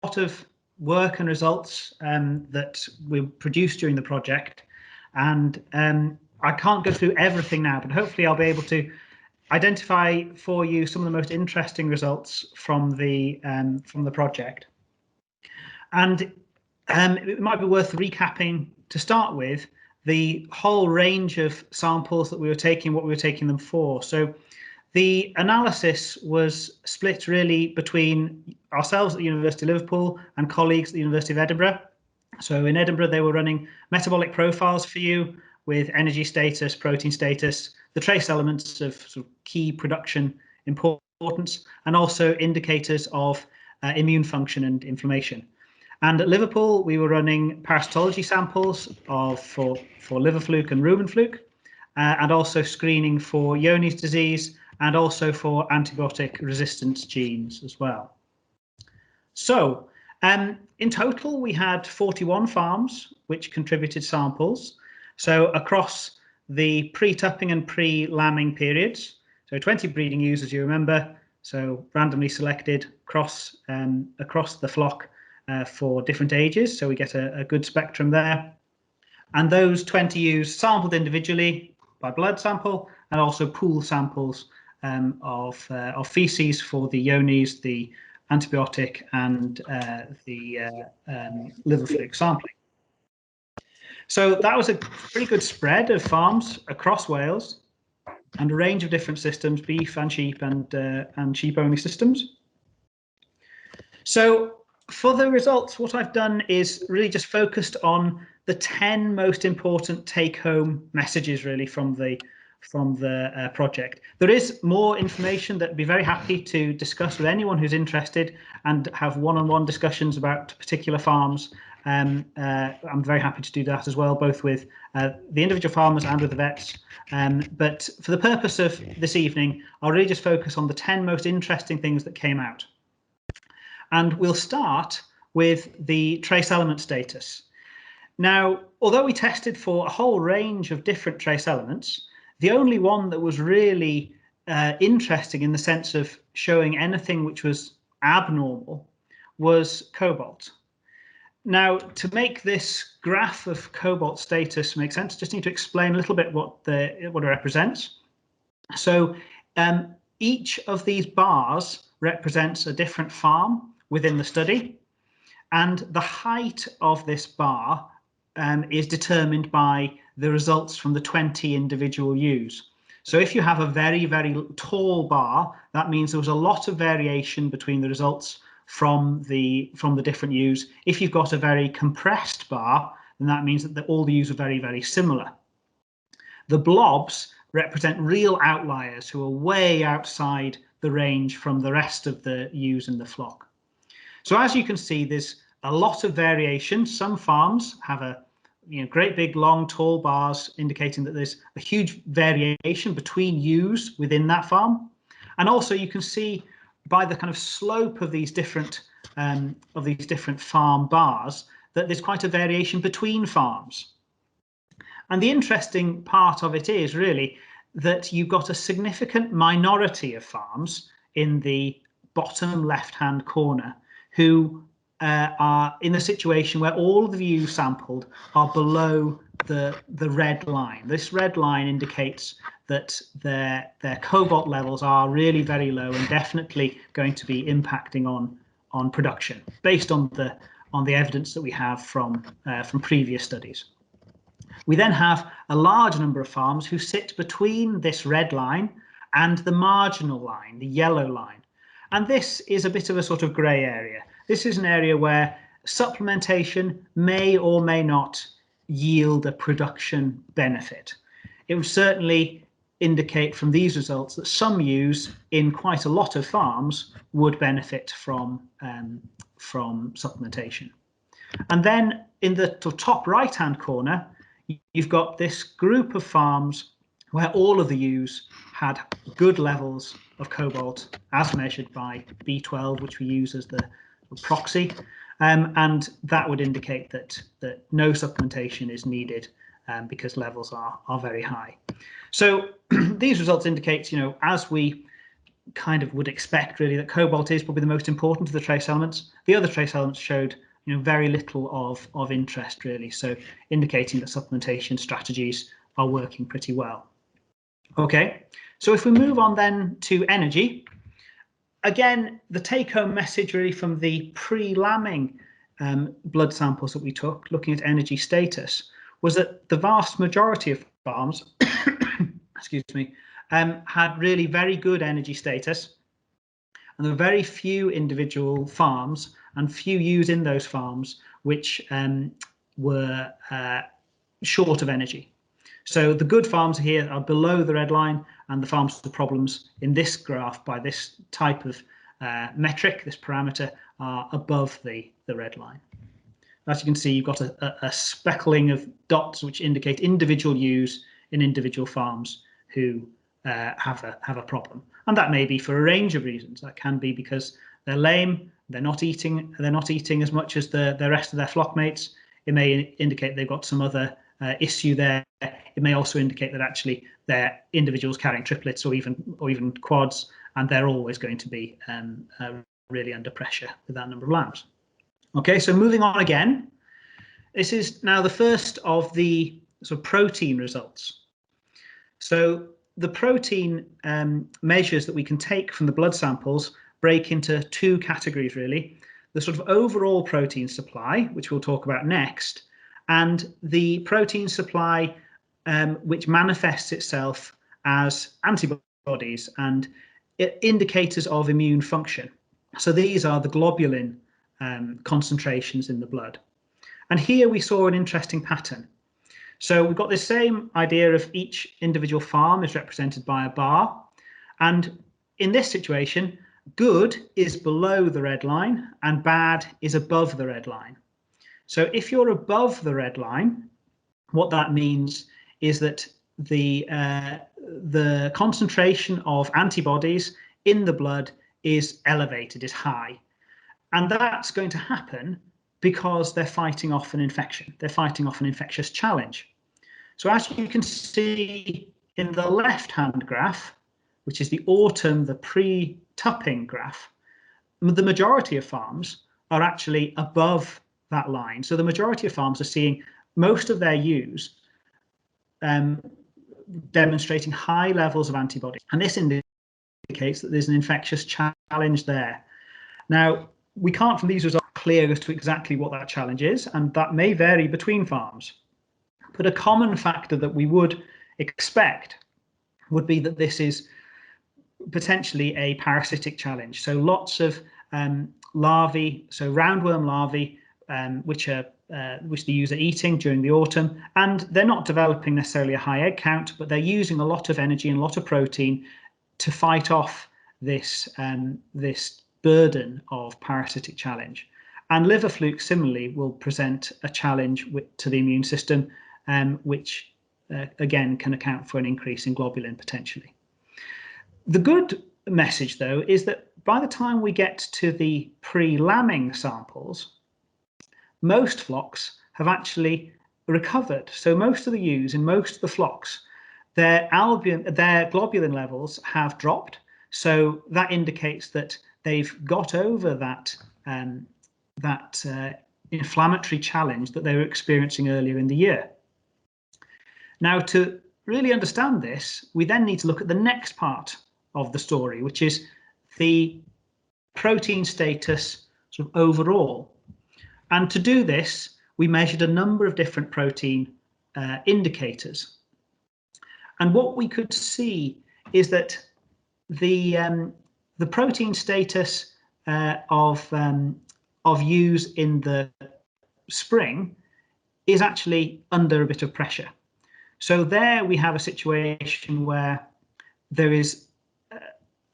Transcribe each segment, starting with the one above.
of work and results that we produced during the project, and I can't go through everything now, but hopefully I'll be able to identify for you some of the most interesting results from the project. And it might be worth recapping to start with the whole range of samples that we were taking, what we were taking them for. So the analysis was split really between ourselves at the University of Liverpool and colleagues at the University of Edinburgh. So in Edinburgh, they were running metabolic profiles for you with energy status, protein status, the trace elements of sort of key production importance, and also indicators of immune function and inflammation. And at Liverpool, we were running parasitology samples for liver fluke and rumen fluke, and also screening for Johne's disease and also for antibiotic resistance genes as well. So in total, we had 41 farms which contributed samples. So across the pre-tupping and pre-lambing periods, so 20 breeding ewes, as you remember, so randomly selected across the flock for different ages, so we get a good spectrum there. And those 20 ewes sampled individually by blood sample and also pool samples of feces for the Johne's, the antibiotic, and the liver fluke sampling. So that was a pretty good spread of farms across Wales and a range of different systems, beef and sheep and sheep-only systems. So for the results, what I've done is really just focused on the 10 most important take-home messages really from the project. There is more information that I'd be very happy to discuss with anyone who's interested and have one-on-one discussions about particular farms. I'm very happy to do that as well, both with the individual farmers and with the vets. But for the purpose of this evening, I'll really just focus on the 10 most interesting things that came out. And we'll start with the trace element status. Now, although we tested for a whole range of different trace elements, the only one that was really interesting in the sense of showing anything which was abnormal was cobalt. Now, to make this graph of cobalt status make sense, I just need to explain a little bit what it represents. So each of these bars represents a different farm within the study, and the height of this bar is determined by the results from the 20 individual ewes. So if you have a very, very tall bar, that means there was a lot of variation between the results from the different ewes. If you've got a very compressed bar, then that means that all the ewes are very, very similar. The blobs represent real outliers who are way outside the range from the rest of the ewes in the flock. So as you can see, there's a lot of variation. Some farms have great big long tall bars indicating that there's a huge variation between ewes within that farm. And also you can see by the kind of slope of these different farm bars that there's quite a variation between farms. And the interesting part of it is really that you've got a significant minority of farms in the bottom left-hand corner who are in a situation where all of the ewes sampled are below the red line. This red line indicates that their cobalt levels are really very low and definitely going to be impacting on production based on the evidence that we have from previous studies. We then have a large number of farms who sit between this red line and the marginal line, the yellow line. And this is a bit of a sort of grey area. This is an area where supplementation may or may not yield a production benefit. It would certainly indicate from these results that some ewes in quite a lot of farms would benefit from supplementation. And then in the top right-hand corner, you've got this group of farms where all of the ewes had good levels of cobalt as measured by B12, which we use as the proxy, and that would indicate that no supplementation is needed because levels are very high. So these results indicate, as we kind of would expect really that cobalt is probably the most important of the trace elements. The other trace elements showed very little of interest really, so indicating that supplementation strategies are working pretty well. Okay, so if we move on then to energy, again, the take-home message really from the pre-lambing blood samples that we took, looking at energy status, was that the vast majority of farms, excuse me, had really very good energy status, and there were very few individual farms and few ewes in those farms which were short of energy. So the good farms here are below the red line, and the farms with the problems in this graph by this type of metric, this parameter, are above the red line. As you can see, you've got a speckling of dots which indicate individual ewes in individual farms who have a problem, and that may be for a range of reasons. That can be because they're lame, they're not eating as much as the rest of their flock mates. It may indicate they've got some other issue there. It may also indicate that actually they're individuals carrying triplets or even quads, and they're always going to be really under pressure with that number of lambs. Okay, so moving on again, this is now the first of the sort of protein results. So the protein measures that we can take from the blood samples break into two categories really: the sort of overall protein supply, which we'll talk about next, and the protein supply which manifests itself as antibodies and indicators of immune function. So these are the globulin concentrations in the blood. And here we saw an interesting pattern. So we've got the same idea of each individual farm is represented by a bar. And in this situation, good is below the red line and bad is above the red line. So if you're above the red line, what that means is that the concentration of antibodies in the blood is elevated, is high. And that's going to happen because they're fighting off an infection. They're fighting off an infectious challenge. So as you can see in the left-hand graph, which is the autumn, the pre-tupping graph, the majority of farms are actually above that line. So the majority of farms are seeing most of their ewes demonstrating high levels of antibodies. And this indicates that there's an infectious challenge there. Now, we can't from these results clear as to exactly what that challenge is, and that may vary between farms. But a common factor that we would expect would be that this is potentially a parasitic challenge. So lots of larvae, so roundworm larvae, which the ewes are eating during the autumn, and they're not developing necessarily a high egg count, but they're using a lot of energy and a lot of protein to fight off this this burden of parasitic challenge. And liver fluke similarly will present a challenge to the immune system, which again can account for an increase in globulin potentially. The good message though is that by the time we get to the pre-lambing samples, most flocks have actually recovered. So most of the ewes in most of the flocks, their globulin levels have dropped. So that indicates that they've got over that inflammatory challenge that they were experiencing earlier in the year. Now, to really understand this, we then need to look at the next part of the story, which is the protein status sort of overall. And to do this, we measured a number of different protein indicators. And what we could see is that the protein status of ewes in the spring is actually under a bit of pressure. So there we have a situation where there is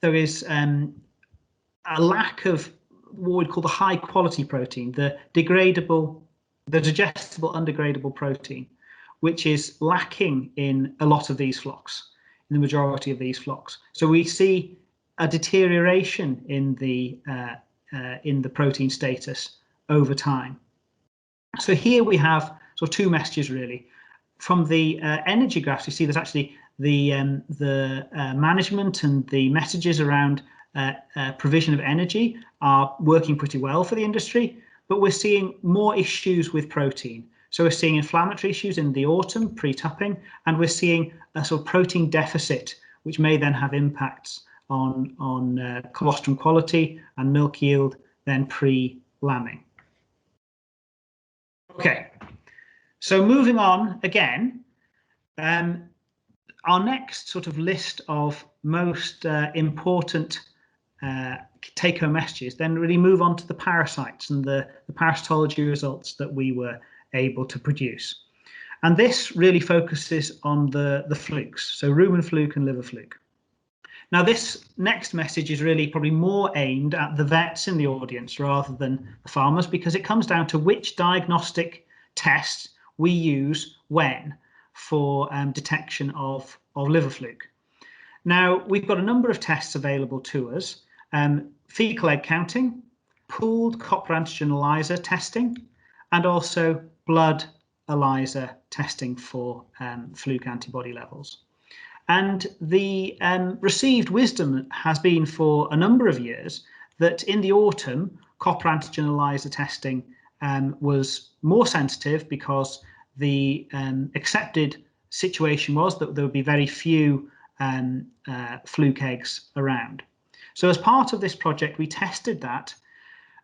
a lack of what we'd call the high quality protein, the digestible undegradable protein, which is lacking in a lot of these flocks, in the majority of these flocks. So we see a deterioration in the protein status over time. So here we have sort of two messages really. From the energy graphs, you see that actually the management and the messages around provision of energy are working pretty well for the industry, but we're seeing more issues with protein. So we're seeing inflammatory issues in the autumn, pre-tupping, and we're seeing a sort of protein deficit, which may then have impacts on colostrum quality and milk yield then pre-lambing. Okay, so moving on again, our next sort of list of most important take-home messages then really move on to the parasites and the parasitology results that we were able to produce. And this really focuses on the flukes, so rumen fluke and liver fluke. Now, this next message is really probably more aimed at the vets in the audience rather than the farmers, because it comes down to which diagnostic tests we use when for detection of liver fluke. Now, we've got a number of tests available to us: fecal egg counting, pooled copper antigen ELISA testing, and also blood ELISA testing for fluke antibody levels. And the received wisdom has been for a number of years that in the autumn, copper antigen ELISA testing was more sensitive because the accepted situation was that there would be very few fluke eggs around. So as part of this project, we tested that,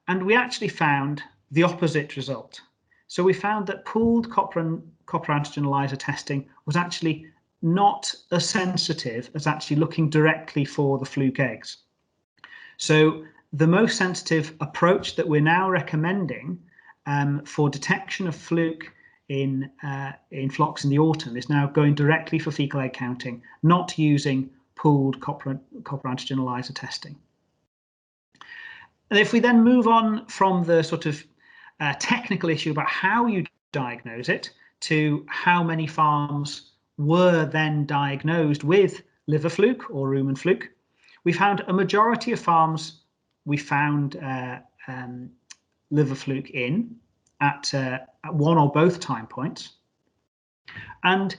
and we actually found the opposite result. So we found that pooled copper antigen ELISA testing was actually not as sensitive as actually looking directly for the fluke eggs. So the most sensitive approach that we're now recommending for detection of fluke in flocks in the autumn is now going directly for fecal egg counting, not using pooled copper antigen ELISA testing. And if we then move on from the sort of technical issue about how you diagnose it to how many farms were then diagnosed with liver fluke or rumen fluke, we found a majority of farms we found liver fluke in at one or both time points. And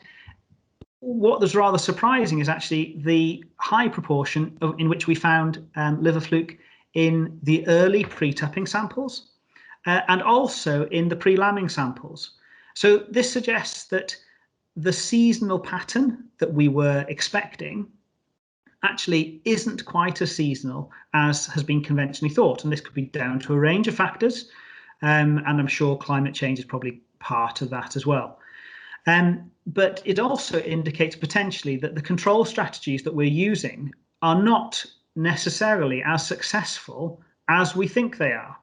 what was rather surprising is actually the high proportion in which we found liver fluke in the early pre-tupping samples and also in the pre-lambing samples. So this suggests that the seasonal pattern that we were expecting actually isn't quite as seasonal as has been conventionally thought. And this could be down to a range of factors. And I'm sure climate change is probably part of that as well. But it also indicates potentially that the control strategies that we're using are not necessarily as successful as we think they are.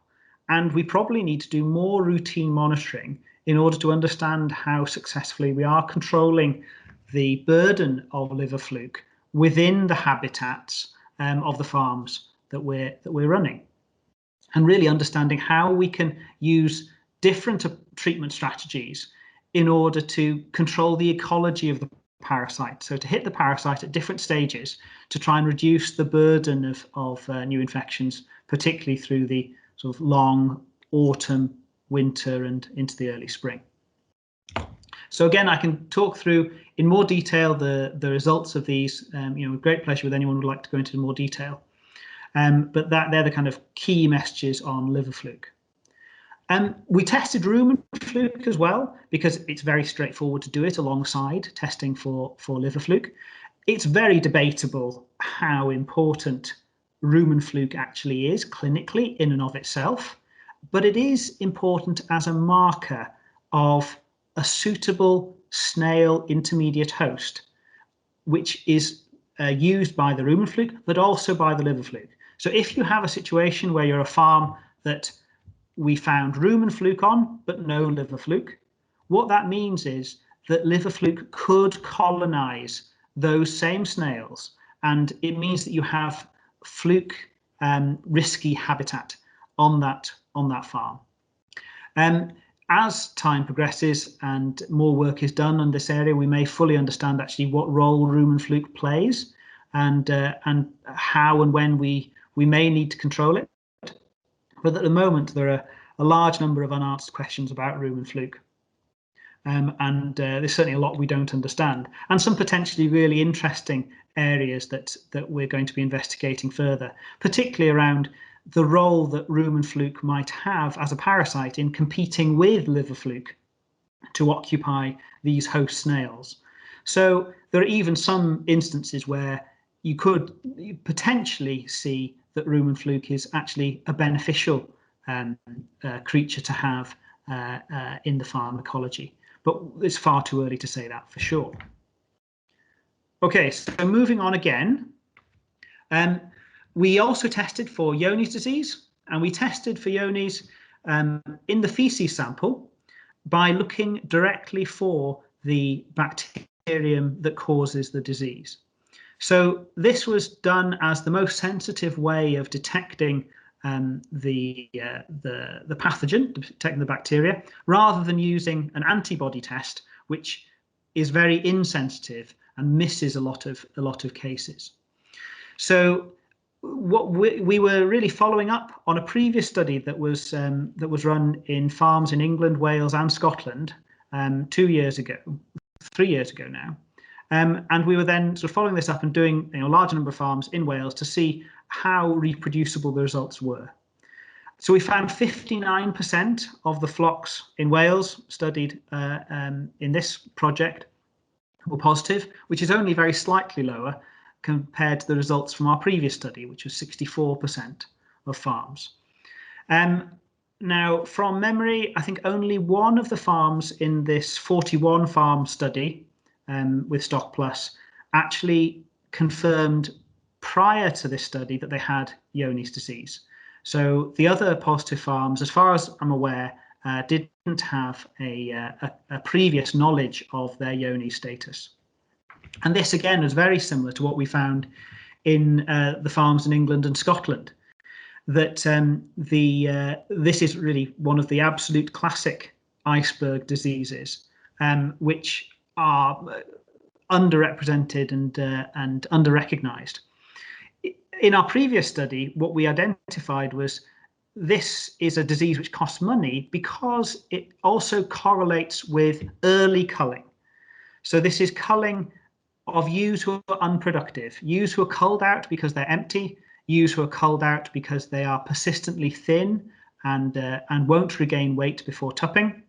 And we probably need to do more routine monitoring in order to understand how successfully we are controlling the burden of liver fluke within the habitats of the farms that we're running, and really understanding how we can use different treatment strategies in order to control the ecology of the parasite. So to hit the parasite at different stages to try and reduce the burden of new infections, particularly through the sort of long autumn, winter and into the early spring. So again, I can talk through in more detail the results of these, with great pleasure with anyone who would like to go into more detail. But they're the kind of key messages on liver fluke. We tested rumen fluke as well, because it's very straightforward to do it alongside testing for liver fluke. It's very debatable how important rumen fluke actually is clinically in and of itself, but it is important as a marker of a suitable snail intermediate host, which is used by the rumen fluke, but also by the liver fluke. So if you have a situation where you're a farm that we found rumen fluke on, but no liver fluke, what that means is that liver fluke could colonize those same snails, and it means that you have fluke risky habitat on that farm. As time progresses and more work is done in this area, we may fully understand actually what role rumen fluke plays and how and when we may need to control it. But at the moment, there are a large number of unanswered questions about rumen fluke. and there's certainly a lot we don't understand, and some potentially really interesting areas that we're going to be investigating further, particularly around the role that rumen fluke might have as a parasite in competing with liver fluke to occupy these host snails. So there are even some instances where you could potentially see that rumen fluke is actually a beneficial creature to have in the pharmacology, but it's far too early to say that for sure. Okay, so moving on again. We also tested for Johne's disease, and we tested for Johne's in the feces sample by looking directly for the bacterium that causes the disease. So this was done as the most sensitive way of detecting the pathogen, detecting the bacteria, rather than using an antibody test, which is very insensitive and misses a lot of cases. So what we were really following up on a previous study that was run in farms in England, Wales, and Scotland 3 years ago now, and we were then sort of following this up and doing a larger number of farms in Wales to see how reproducible the results were. So we found 59% of the flocks in Wales studied in this project were positive, which is only very slightly lower compared to the results from our previous study, which was 64% of farms. Now, from memory, I think only one of the farms in this 41 farm study with Stock Plus actually confirmed prior to this study that they had Johne's disease. So the other positive farms, as far as I'm aware, didn't have a previous knowledge of their Johne's status. And this, again, is very similar to what we found in the farms in England and Scotland, that this is really one of the absolute classic iceberg diseases, which are underrepresented and under-recognized. In our previous study, what we identified was this is a disease which costs money because it also correlates with early culling. So this is culling of ewes who are unproductive, ewes who are culled out because they're empty, ewes who are culled out because they are persistently thin and won't regain weight before tupping.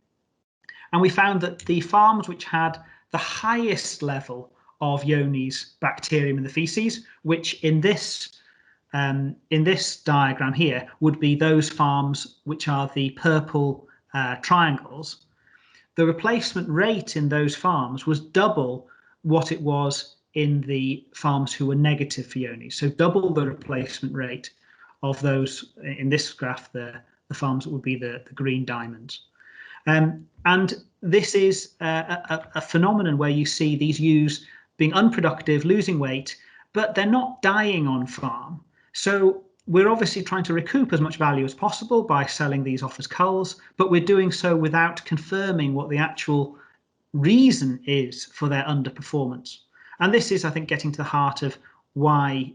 And we found that the farms which had the highest level of Johne's bacterium in the feces, which in this diagram here would be those farms which are the purple triangles, the replacement rate in those farms was double what it was in the farms who were negative for Johne's. So double the replacement rate of those, in this graph, the farms that would be the green diamonds. And this is a phenomenon where you see these ewes being unproductive, losing weight, but they're not dying on farm. So we're obviously trying to recoup as much value as possible by selling these off as culls, but we're doing so without confirming what the actual reason is for their underperformance. And this is, I think, getting to the heart of why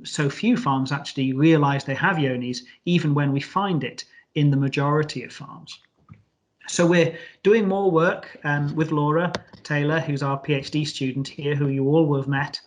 so few farms actually realize they have Johne's, even when we find it in the majority of farms. So we're doing more work with Laura Taylor, who's our PhD student here, who you all will have met.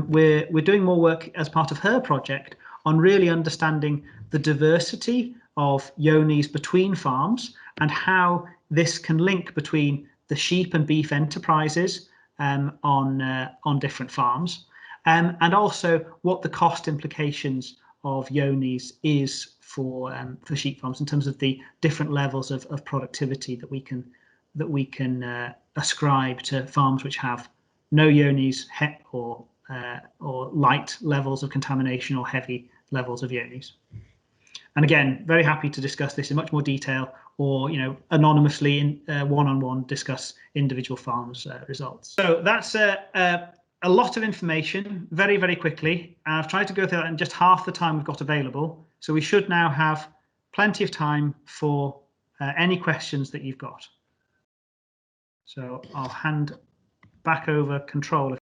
We're doing more work as part of her project on really understanding the diversity of Johne's between farms and how this can link between the sheep and beef enterprises on different farms, and also what the cost implications of Johne's is for sheep farms in terms of the different levels of productivity that we can ascribe to farms which have no Johne's or light levels of contamination or heavy levels of Johne's. And again, very happy to discuss this in much more detail, or anonymously in one-on-one discuss individual farms' results. So that's a lot of information very, very quickly. I've tried to go through that in just half the time we've got available. So we should now have plenty of time for any questions that you've got. So I'll hand back over control.